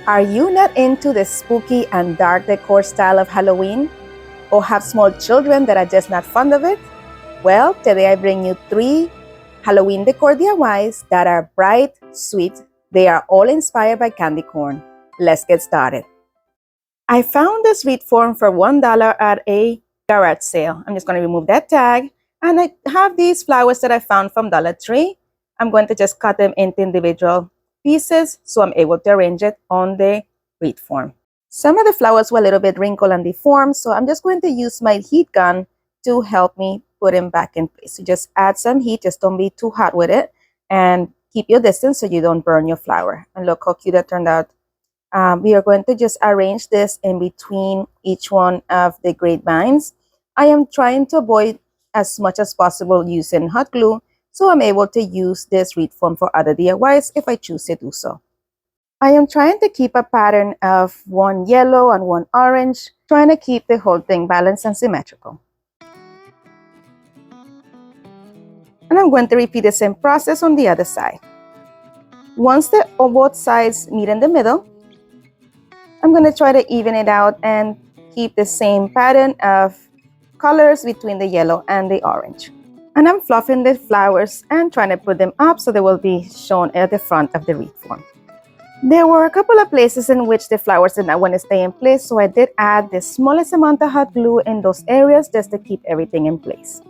Are you not into the spooky and dark decor style of Halloween? Or have small children that are just not fond of it? Well, today I bring you 3 Halloween decor DIYs that are bright, sweet. They are all inspired by candy corn. Let's get started. I found this wreath form for $1 at a garage sale. I'm just going to remove that tag. And I have these flowers that I found from Dollar Tree. I'm going to just cut them into individual pieces so I'm able to arrange it on the wreath form. Some of the flowers were a little bit wrinkled and deformed, so I'm just going to use my heat gun to help me put them back in place. So just add some heat, just don't be too hot with it, and keep your distance so you don't burn your flower. And look how cute that turned out. We are going to just arrange this in between each one of the grapevines. I am trying to avoid as much as possible using hot glue, so I'm able to use this wreath form for other DIYs if I choose to do so. I am trying to keep a pattern of one yellow and one orange, trying to keep the whole thing balanced and symmetrical. And I'm going to repeat the same process on the other side. Once both sides meet in the middle, I'm going to try to even it out and keep the same pattern of colors between the yellow and the orange. And I'm fluffing the flowers and trying to put them up so they will be shown at the front of the wreath form. There were a couple of places in which the flowers did not want to stay in place, so I did add the smallest amount of hot glue in those areas just to keep everything in place.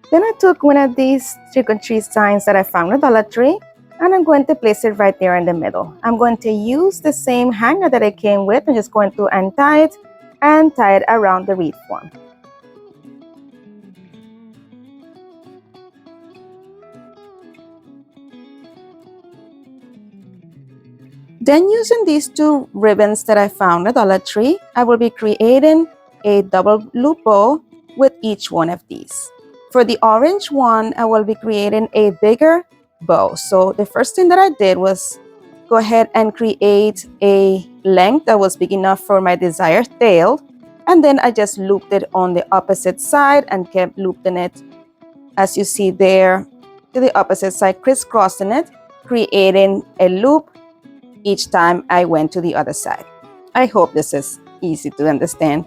Then I took one of these trick-or-treat signs that I found at Dollar Tree, and I'm going to place it right there in the middle. I'm going to use the same hanger that I came with. I'm just going to untie it and tie it around the wreath form. Then using these 2 ribbons that I found at Dollar Tree, I will be creating a double loop bow with each one of these. For the orange one, I will be creating a bigger bow. So the first thing that I did was go ahead and create a length that was big enough for my desired tail. And then I just looped it on the opposite side and kept looping it, as you see there, to the opposite side, crisscrossing it, creating a loop each time I went to the other side. I hope this is easy to understand.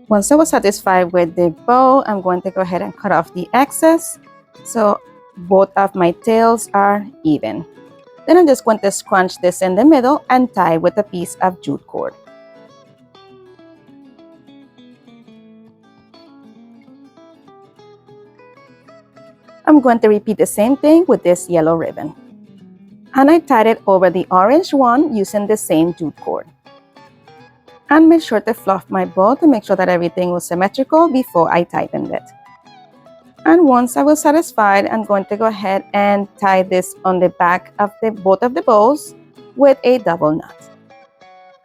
Once I was satisfied with the bow, I'm going to go ahead and cut off the excess so both of my tails are even. Then I'm just going to scrunch this in the middle and tie with a piece of jute cord. I'm going to repeat the same thing with this yellow ribbon. And I tied it over the orange one using the same jute cord. And make sure to fluff my bow to make sure that everything was symmetrical before I tightened it. And once I was satisfied, I'm going to go ahead and tie this on the back of both of the bows with a double knot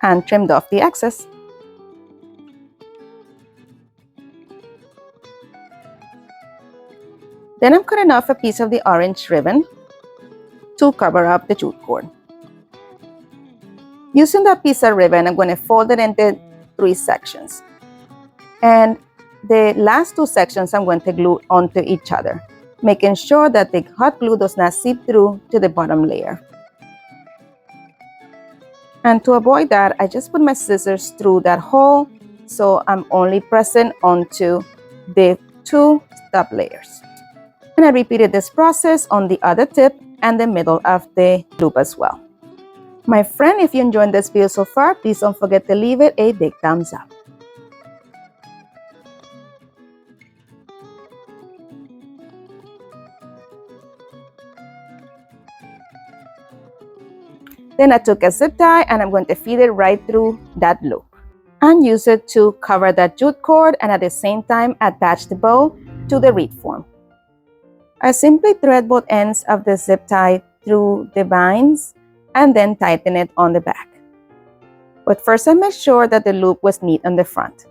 and trimmed off the excess. Then I'm cutting off a piece of the orange ribbon to cover up the jute cord. Using that piece of ribbon, I'm going to fold it into 3 sections. And the last 2 sections I'm going to glue onto each other, making sure that the hot glue does not seep through to the bottom layer. And to avoid that, I just put my scissors through that hole, so I'm only pressing onto the 2 top layers. And I repeated this process on the other tip and the middle of the loop as well. My friend, if you enjoyed this video so far, please don't forget to leave it a big thumbs up. Then I took a zip tie and I'm going to feed it right through that loop and use it to cover that jute cord and at the same time attach the bow to the wreath form. I simply thread both ends of the zip tie through the vines and then tighten it on the back. But first I made sure that the loop was neat on the front.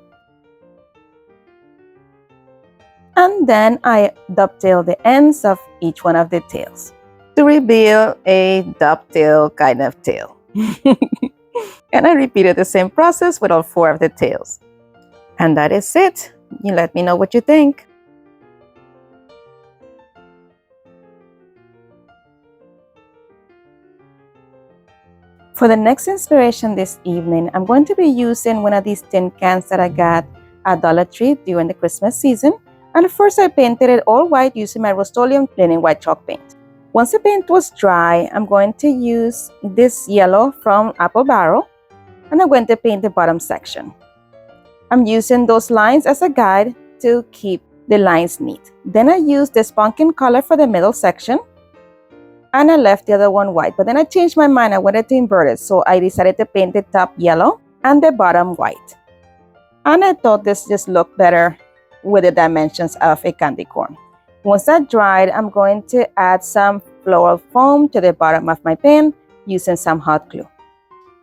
And then I dovetail the ends of each one of the tails to reveal a dovetail kind of tail. And I repeated the same process with all 4 of the tails. And that is it. You let me know what you think. For the next inspiration this evening, I'm going to be using one of these tin cans that I got at Dollar Tree during the Christmas season. And first I painted it all white using my Rust-Oleum linen white chalk paint. Once the paint was dry, I'm going to use this yellow from Apple Barrel, and I'm going to paint the bottom section. I'm using those lines as a guide to keep the lines neat. Then I used this pumpkin color for the middle section, and I left the other one white, but then I changed my mind. I wanted to invert it, so I decided to paint the top yellow and the bottom white. And I thought this just looked better with the dimensions of a candy corn. Once that dried, I'm going to add some floral foam to the bottom of my pan using some hot glue.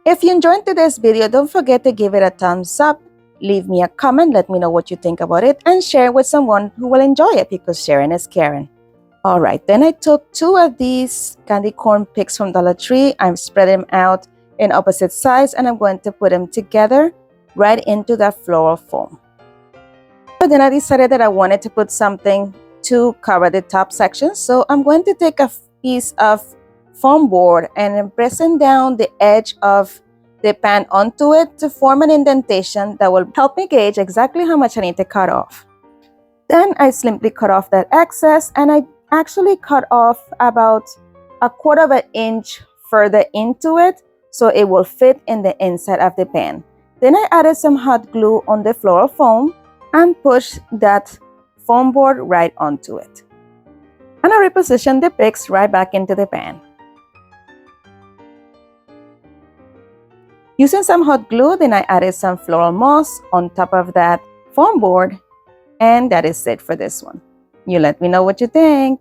If you enjoyed today's video, don't forget to give it a thumbs up, leave me a comment, let me know what you think about it, and share it with someone who will enjoy it, because sharing is caring. Alright, then I took 2 of these candy corn picks from Dollar Tree. I'm spreading them out in opposite sides, and I'm going to put them together right into that floral foam. But then I decided that I wanted to put something to cover the top section, so I'm going to take a piece of foam board and I'm pressing down the edge of the pan onto it to form an indentation that will help me gauge exactly how much I need to cut off. Then I simply cut off that excess, and I actually cut off about 1/4 of an inch further into it so it will fit in the inside of the pan. Then I added some hot glue on the floral foam and pushed that foam board right onto it. And I repositioned the picks right back into the pan. Using some hot glue, then I added some floral moss on top of that foam board, and that is it for this one. You let me know what you think.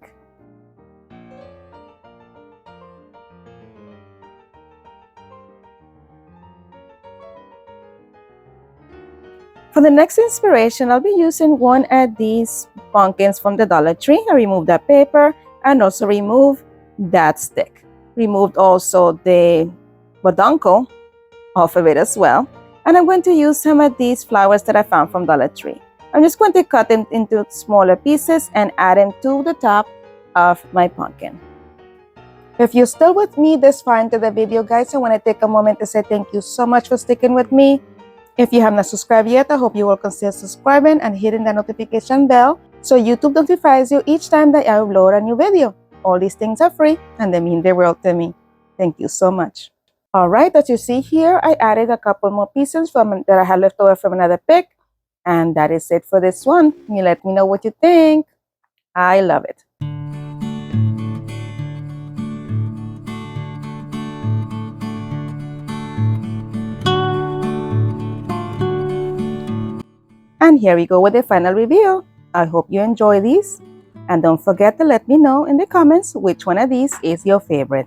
For the next inspiration, I'll be using one of these pumpkins from the Dollar Tree. I removed that paper and also removed that stick. Removed also the boduncle off of it as well. And I'm going to use some of these flowers that I found from Dollar Tree. I'm just going to cut them into smaller pieces and add them to the top of my pumpkin. If you're still with me this far into the video, guys, I want to take a moment to say thank you so much for sticking with me. If you have not subscribed yet, I hope you will consider subscribing and hitting the notification bell so YouTube notifies you each time that I upload a new video. All these things are free and they mean the world to me. Thank you so much. Alright, as you see here, I added a couple more pieces that I had left over from another pick. And that is it for this one. You let me know what you think. I love it. And here we go with the final review. I hope you enjoy these. And don't forget to let me know in the comments which one of these is your favorite.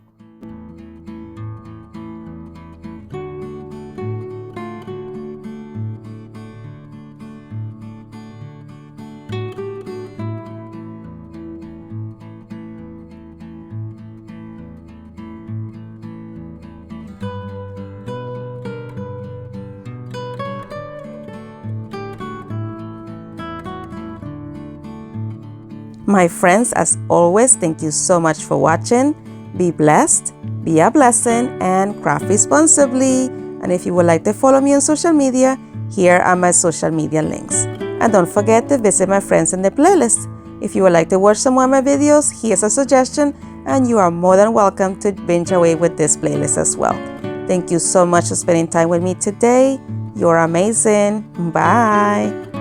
My friends, as always, thank you so much for watching. Be blessed, be a blessing, and craft responsibly. And if you would like to follow me on social media, here are my social media links. And don't forget to visit my friends in the playlist. If you would like to watch some more of my videos, here's a suggestion, and you are more than welcome to binge away with this playlist as well. Thank you so much for spending time with me today. You're amazing. Bye.